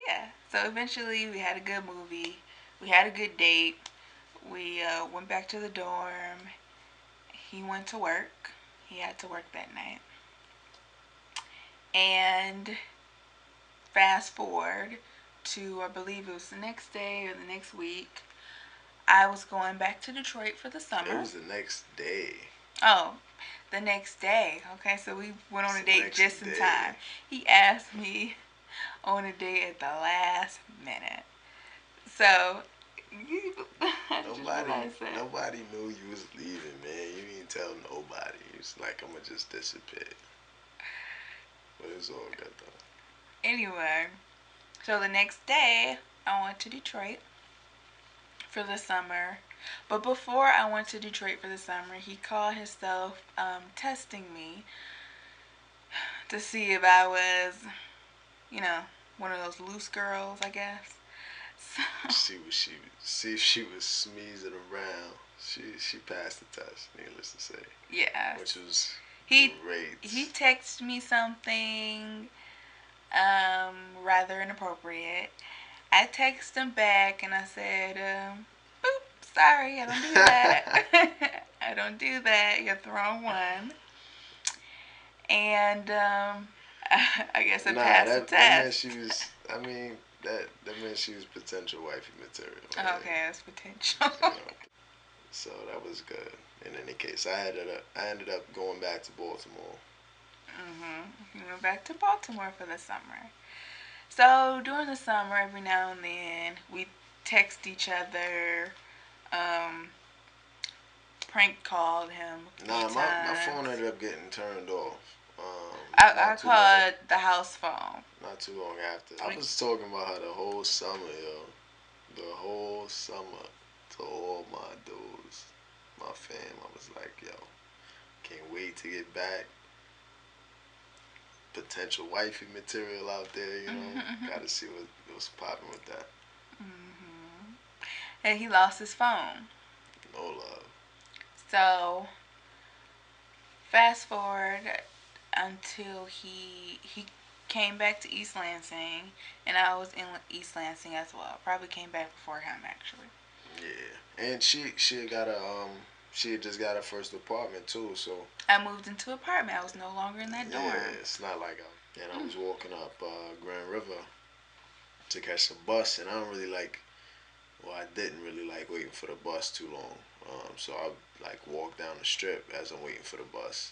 Yeah. So eventually, we had a good movie. We had a good date. We went back to the dorm. He went to work. He had to work that night. And fast forward to, I believe it was the next day or the next week, I was going back to Detroit for the It summer. was the next day. Oh, the next day. Okay, so we went on It's a the date next just in day. time. He asked me on a date at the last minute. So, I just Nobody, realized that. nobody knew you was leaving, man. You didn't tell nobody. It's like I'ma just disappear. But it's all good though. Anyway, so the next day, I went to Detroit for the summer. But before I went to Detroit for the summer, he called himself testing me to see if I was, you know, one of those loose girls, I guess. So, See if she was smeezing around. She passed the test, needless to say, yeah. which was He he great. texted me something rather inappropriate. I texted him back and I said, oops, sorry, I don't do that. I don't do that. You're the wrong one. And I guess I Nah, passed the that meant test. she was. I mean, that meant she was potential wifey material. Okay, that's potential. You know, so that was good. In any case, I ended up going back to Baltimore. We went back to Baltimore for the summer. So during the summer, every now and then, we text each other, um, prank called him a few Nah, my phone times. ended up getting turned off. I Not too long. called the house phone. Not too long after. I was talking about her the whole summer, yo. The whole summer to all my dudes, my fam. I was like, yo, can't wait to get back. Potential wifey material out there, you know. Gotta see what was popping with that. And he lost his phone. No love. So fast forward until he came back to East Lansing, and I was in East Lansing as well. Probably came back before him actually. Yeah, and she had got a she had just got her first apartment too. So I moved into an apartment. I was no longer in that yeah, dorm. it's not like and I was walking up Grand River to catch the bus, and I don't really like. Well, I didn't really like waiting for the bus too long. So I like walk down the strip as I'm waiting for the bus.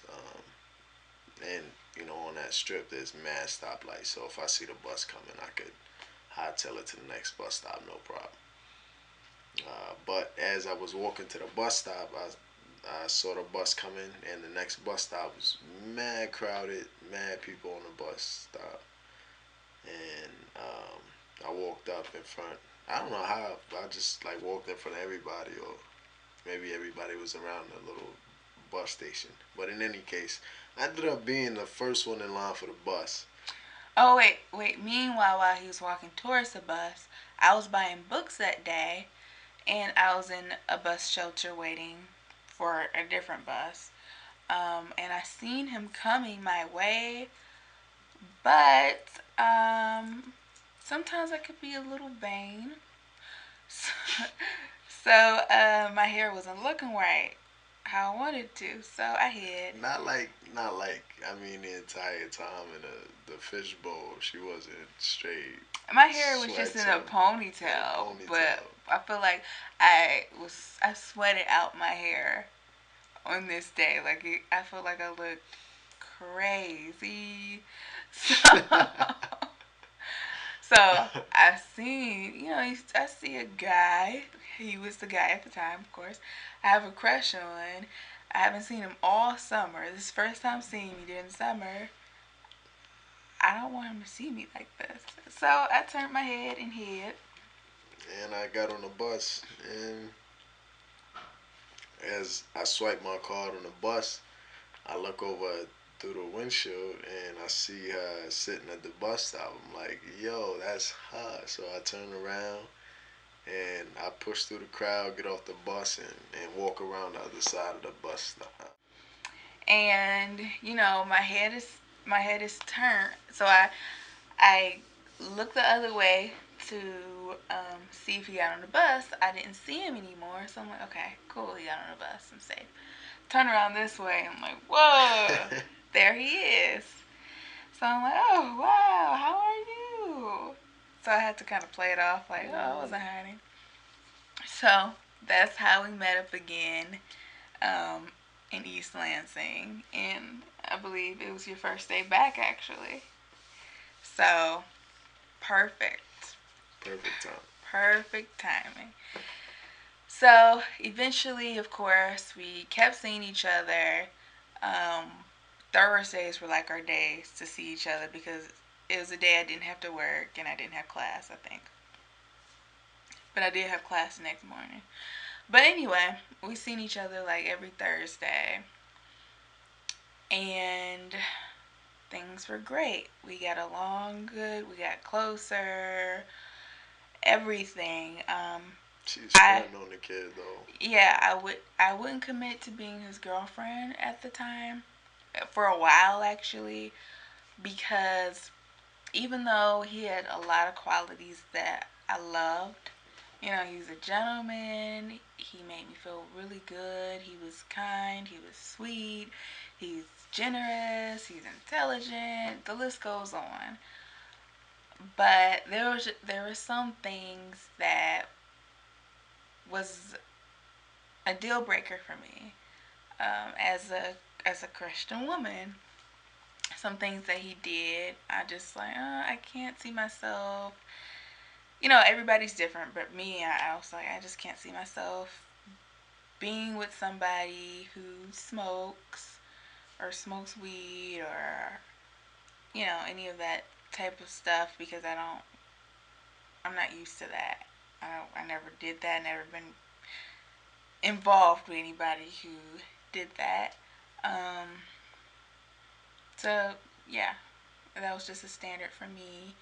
And on that strip there's mad stoplights. So if I see the bus coming, I could hightail it to the next bus stop, no problem. But as I was walking to the bus stop, I saw the bus coming, and the next bus stop was mad crowded, mad people on the bus stop, and I walked up in front. I don't know how. I just like walked in front of everybody, or maybe everybody was around the little bus station. But in any case, I ended up being the first one in line for the bus. Oh wait. Meanwhile, while he was walking towards the bus, I was buying books that day, and I was in a bus shelter waiting for a different bus. And I seen him coming my way, but sometimes I could be a little vain. So my hair wasn't looking right how I wanted to, so I hid. Not like. I mean, the entire time in the fishbowl, she wasn't straight My hair was just in a sweating in a ponytail, but ponytail. I feel like I sweated out my hair on this day. I feel like I look crazy. So, so I seen, I see a guy. He was the guy at the time, of course. I have a crush on. I haven't seen him all summer. This is the first time seeing me during the summer. I don't want him to see me like this. So I turned my head and hid. And I got on the bus, and as I swipe my card on the bus, I look over through the windshield and I see her sitting at the bus stop. I'm like, yo, that's her. So I turn around and I push through the crowd, get off the bus, and walk around the other side of the bus stop. And my head is turned, so I looked the other way to see if he got on the bus. I didn't see him anymore, so I'm like, okay, cool, he got on the bus, I'm safe. Turn around this way, I'm like, whoa, there he is. So I'm like, oh wow, how are you? So I had to kind of play it off like, oh, I wasn't hiding. So that's how we met up again, um, in East Lansing, and I believe it was your first day back actually. So perfect, Perfect time. perfect timing. So eventually, of course, we kept seeing each other. Um, Thursdays were like our days to see each other because it was a day I didn't have to work and I didn't have class, I think. But I did have class the next morning. But anyway, we seen each other like every Thursday. And things were great. We got along good. We got closer. Everything. She's I fronting on the kid though. Yeah, I wouldn't commit to being his girlfriend at the time, for a while actually, because even though he had a lot of qualities that I loved, he was a gentleman, he made me feel really good, he was kind, he was sweet, he's generous, he's intelligent, the list goes on. But there were some things that was a deal breaker for me, as a Christian woman. Some things that he did, I just like, I can't see myself. Everybody's different, but me, I was like, I just can't see myself being with somebody who smokes or smokes weed or any of that type of stuff because I'm not used to that. I never did that. Never been involved with anybody who did that. Um, so yeah, that was just a standard for me.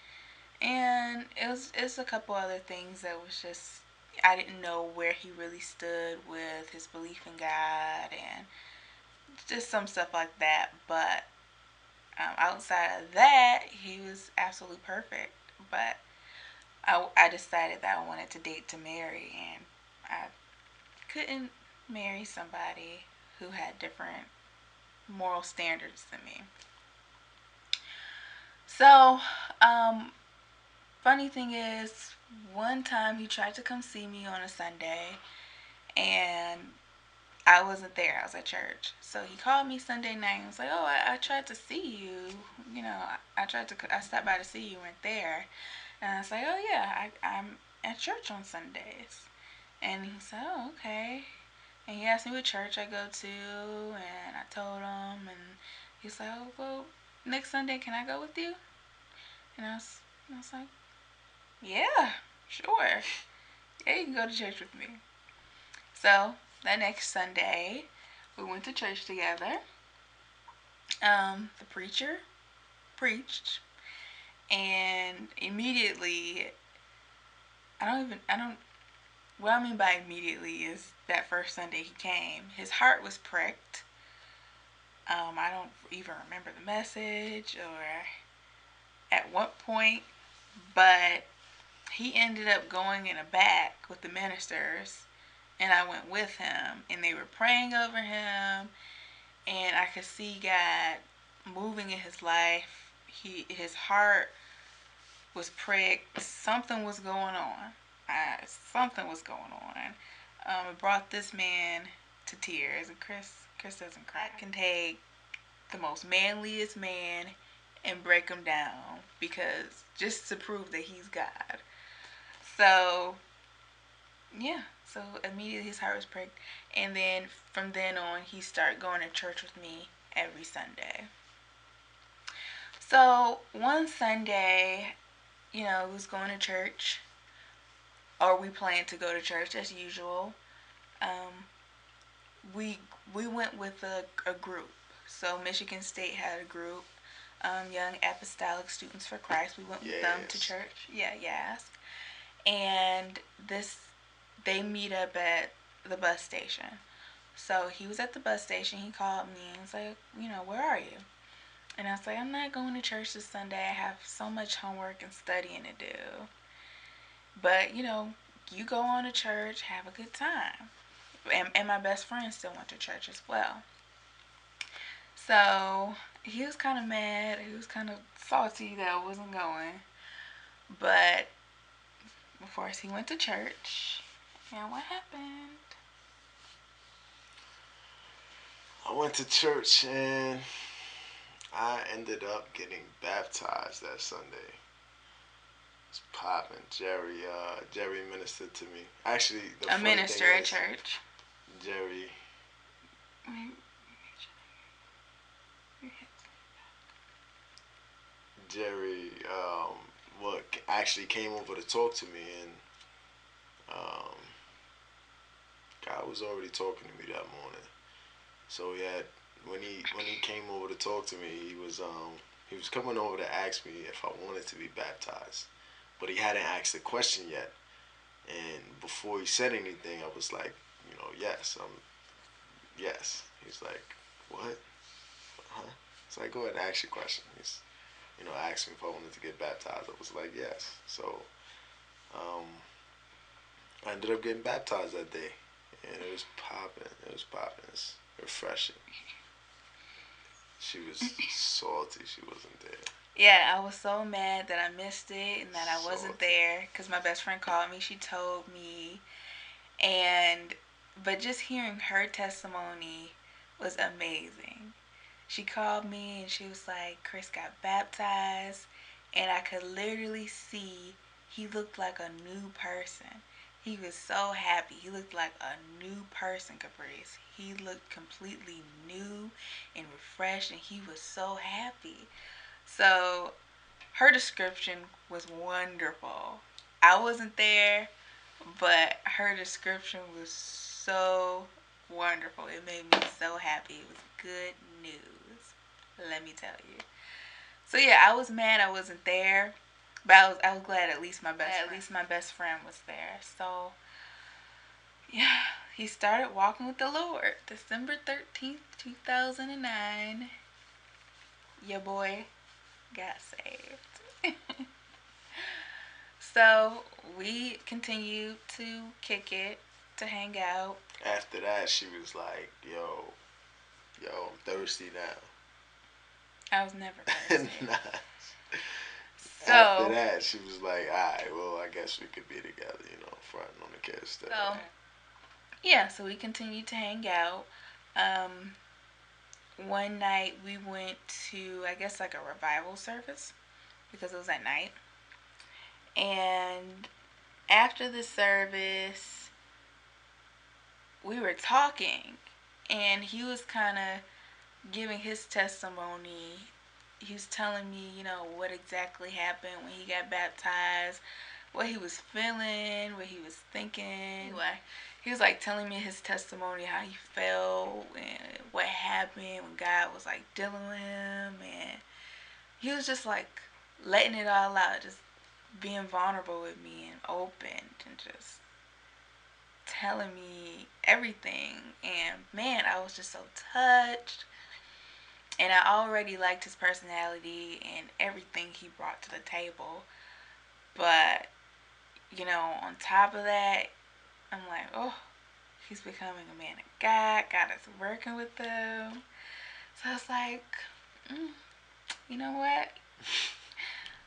And it's a couple other things that was just I didn't know where he really stood with his belief in God and just some stuff like that. But outside of that, he was absolutely perfect. But I decided that I wanted to date to marry, and I couldn't marry somebody who had different moral standards than me. So, funny thing is, one time he tried to come see me on a Sunday, and I wasn't there. I was at church. So he called me Sunday night and was like, "Oh, I tried to see you. I stopped by to see you. You weren't there." And I was like, "Oh yeah, I'm at church on Sundays." And he said, "Oh, okay." And he asked me what church I go to, and I told him, and he's like, "Oh, well, next Sunday can I go with you?" And I was like, "Yeah, sure. Yeah, you can go to church with me." So that next Sunday, we went to church together. The preacher preached, and immediately, I don't. What I mean by immediately is that first Sunday he came, his heart was pricked. I don't even remember the message or at what point, but he ended up going in a back with the ministers, and I went with him, and they were praying over him, and I could see God moving in his life. His heart was pricked. Something was going on. Something was going on. It brought this man to tears. And Chris doesn't cry. I can take the most manliest man and break him down because just to prove that he's God. So yeah. So immediately his heart was pricked, and then from then on he started going to church with me every Sunday. So one Sunday, we was going to church, or we planned to go to church as usual. Um, we we went with a group. So Michigan State had a group, Young Apostolic Students for Christ. We went with them to Yes. church. Yeah, yes. And this, they meet up at the bus station. So he was at the bus station. He called me and was like, where are you? And I was like, I'm not going to church this Sunday. I have so much homework and studying to do. But, you go on to church, have a good time. And my best friend still went to church as well. So he was kind of mad. He was kind of salty that I wasn't going. But, of course, he went to church. And what happened? I went to church and I ended up getting baptized that Sunday. It's popping. Jerry ministered to me. Actually, the A funny minister thing at is, church. Jerry Jerry what actually came over to talk to me, and um, God was already talking to me that morning. So he had when he came over to talk to me, he was coming over to ask me if I wanted to be baptized, but he hadn't asked the question yet. And before he said anything, I was like, yes, yes. He's like, what? Huh? So I go ahead and ask your question. He's asked me if I wanted to get baptized. I was like, yes. So um, I ended up getting baptized that day, and it was popping. It was popping. It's refreshing. She was salty. She wasn't there. Yeah, I was so mad that I missed it and that I wasn't Salty. there because my best friend called me. She told me, and but just hearing her testimony was amazing. She called me and she was like, Chris got baptized, and I could literally see he looked like a new person. He was so happy. He looked like a new person, Caprice. He looked completely new and refreshed, and he was so happy. So her description was wonderful. I wasn't there, but her description was so wonderful. It made me so happy. It was good news. Let me tell you. So yeah, I was mad I wasn't there, but I was glad at least my best friend was there. So yeah, he started walking with the Lord December 13th, 2009. Your boy got saved. So we continued to kick it, to hang out. After that, she was like, yo, I'm thirsty I was never now. thirsty. Nah. After So, that, she was like, all right, well, I guess we could be together, fronting on the kids stuff. so yeah, so we continued to hang out. Um, one night we went to, I guess, like a revival service because it was at night. And after the service, we were talking, and he was kind of giving his testimony. He was telling me, what exactly happened when he got baptized, what he was feeling, what he was thinking. Anyway, he was like telling me his testimony, how he felt, and what happened when God was like dealing with him, and he was just like letting it all out, just being vulnerable with me and open and just telling me everything. And man, I was just so touched. And I already liked his personality and everything he brought to the table. But, on top of that, I'm like, oh, he's becoming a man of God. God is working with him. So I was like, mm, you know what?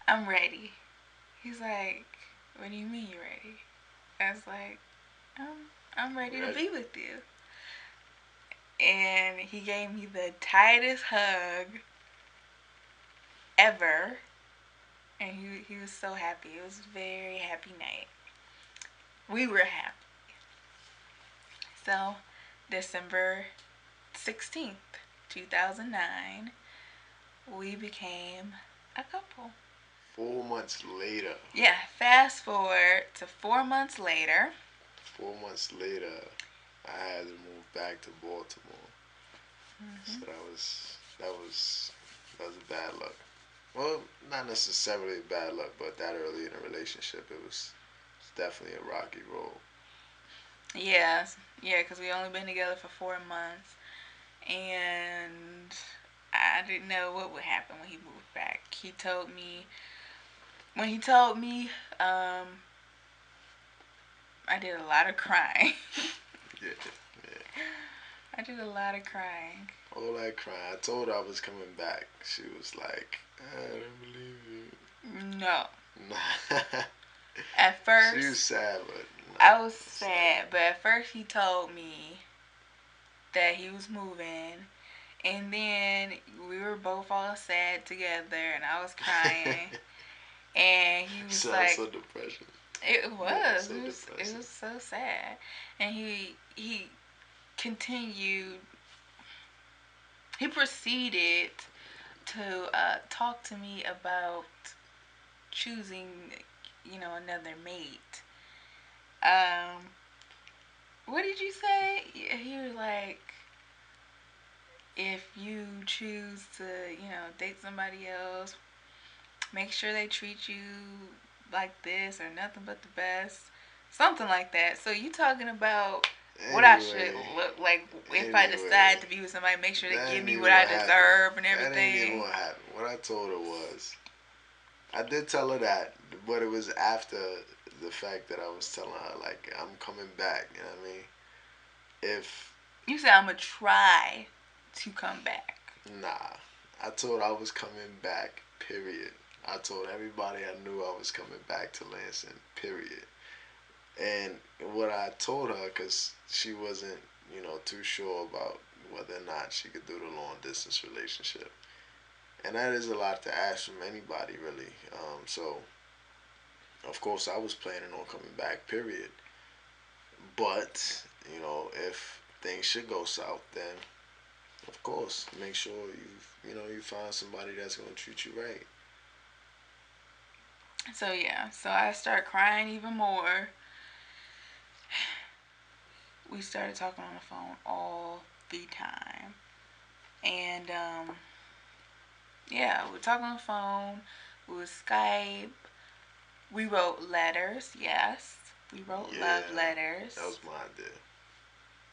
I'm ready. He's like, what do you mean you're ready? I was like, I'm ready to be with you. And he gave me the tightest hug ever. And he was so happy. It was a very happy night. We were happy. So, December 16th, 2009, we became a couple. 4 months later. Yeah, fast forward to 4 months later. 4 months later. I had to move back to Baltimore. So that was a bad luck. Well, not necessarily bad luck, but that early in a relationship, it's definitely a rocky road. Yeah, yeah, because we only been together for 4 months, and I didn't know what would happen when he moved back. When he told me, um, I did a lot of crying. Yeah, yeah. I did a lot of crying. All that crying. I told her I was coming back. She was like, I don't believe No. you. Nah. At She was first, sad, but I was nah, it's like, sad, but at first he told me that he was moving, and then we were both all sad together, and I was crying, and he was sounds like, so depression. it Yeah, was, so it depressing. was so sad, and he continued, he proceeded to talk to me about choosing, another mate. Um, what did you say? He was like, if you choose to, date somebody else, make sure they treat you like this or nothing but the best. Something like that. So you talking about what I should Anyway, look like if I anyway, decide to be with somebody, make sure they that give ain't me even what I what happened. deserve and That ain't even everything. what happened. What I told her was, I did tell her that, but it was after the fact that I was telling her, like, I'm coming back, you know what I mean? If, You said I'm gonna try to come back. nah, I told her I was coming back, period. I told everybody I knew I was coming back to Lansing, period. And what I told her, because she wasn't, too sure about whether or not she could do the long distance relationship. And that is a lot to ask from anybody, really. So, of course, I was planning on coming back, period. But, if things should go south, then, of course, make sure you find somebody that's going to treat you right. So yeah, so I started crying even more. We started talking on the phone all the time. And yeah, we would talk on the phone, we would Skype, we wrote letters, yes. We wrote love Yeah, that letters. was my idea.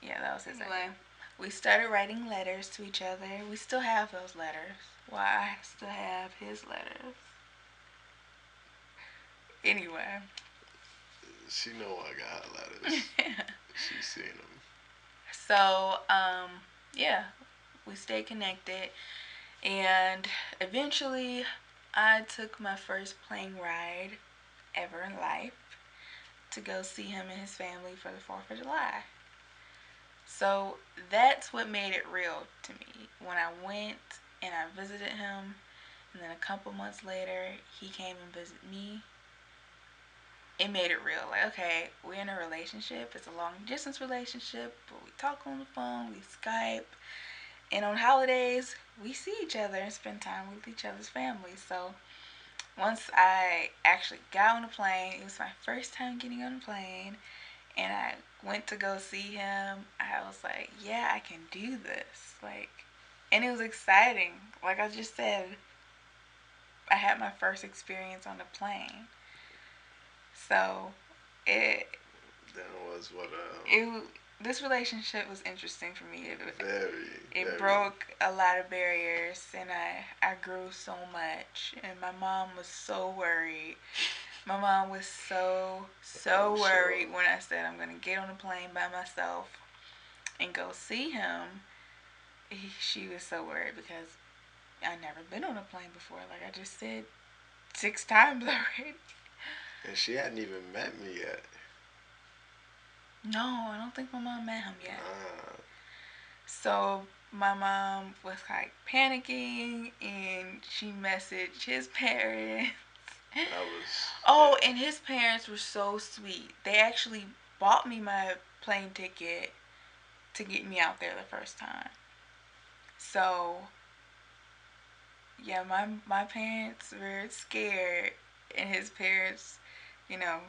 Yeah, that was his idea. We started writing letters to each other. We still have those letters. Well, I still have his letters. Anyway. She know I got letters. She seen them. So, yeah, we stayed connected. And eventually, I took my first plane ride ever in life to go see him and his family for the 4th of July. So that's what made it real to me. When I went and I visited him, and then a couple months later, he came and visited me, it made it real. Like, okay, we're in a relationship. It's a long distance relationship, but we talk on the phone, we Skype, and on holidays, we see each other and spend time with each other's families. So once I actually got on a plane, it was my first time getting on a plane, and I went to go see him. I was like, yeah, I can do this. Like, and it was exciting. Like I just said, I had my first experience on a plane. So it That was what, it this relationship was interesting for me. very, It very. broke a lot of barriers, and I grew so much. And my mom was so worried. My mom was so I'm sure. worried when I said I'm gonna get on a plane by myself and go see him. She was so worried because I never been on a plane before. Like I just said 6 times already. And she hadn't even met me yet. No, I don't think my mom met him yet. Nah, So my mom was like panicking, and she messaged his parents. that was, Oh, yeah. and his parents were so sweet. They actually bought me my plane ticket to get me out there the first time. So yeah, my parents were scared, and his parents, you know,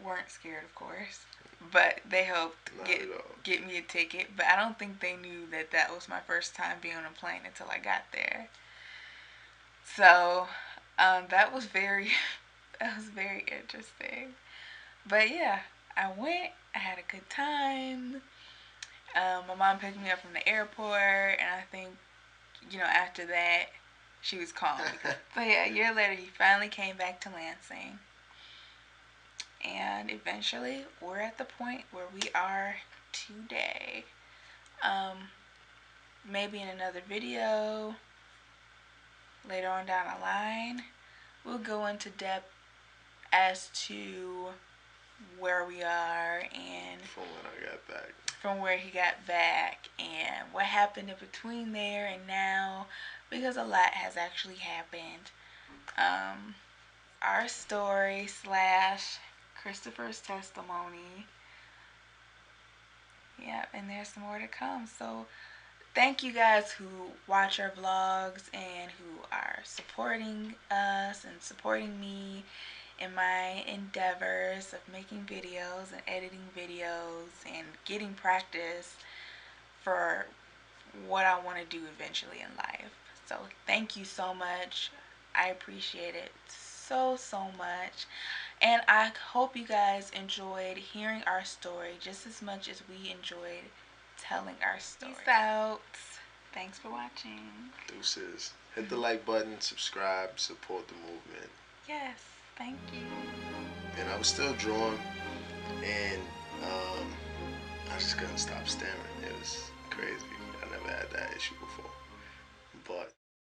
weren't scared, of course, but they helped Not get at all. get me a ticket. But I don't think they knew that that was my first time being on a plane until I got there. So that was very that was very interesting. But yeah, I went. I had a good time. My mom picked me up from the airport, and I think after that she was calm. But yeah, a year later he finally came back to Lansing, and eventually we're at the point where we are today. Um, Maybe in another video later on down the line, we'll go into depth as to where we are and From when I got back. from where he got back and what happened in between there and now, because a lot has actually happened. Our story slash Christopher's testimony. Yep, and there's more to come. So thank you guys who watch our vlogs and who are supporting us and supporting me in my endeavors of making videos and editing videos and getting practice for what I want to do eventually in life. So thank you so much. I appreciate it so much. And I hope you guys enjoyed hearing our story just as much as we enjoyed telling our story. Peace out. Thanks for watching. Deuces. Hit the like button, subscribe, support the movement. Yes, thank you. And I was still drawing, and I just couldn't stop staring. It was crazy. I never had that issue before.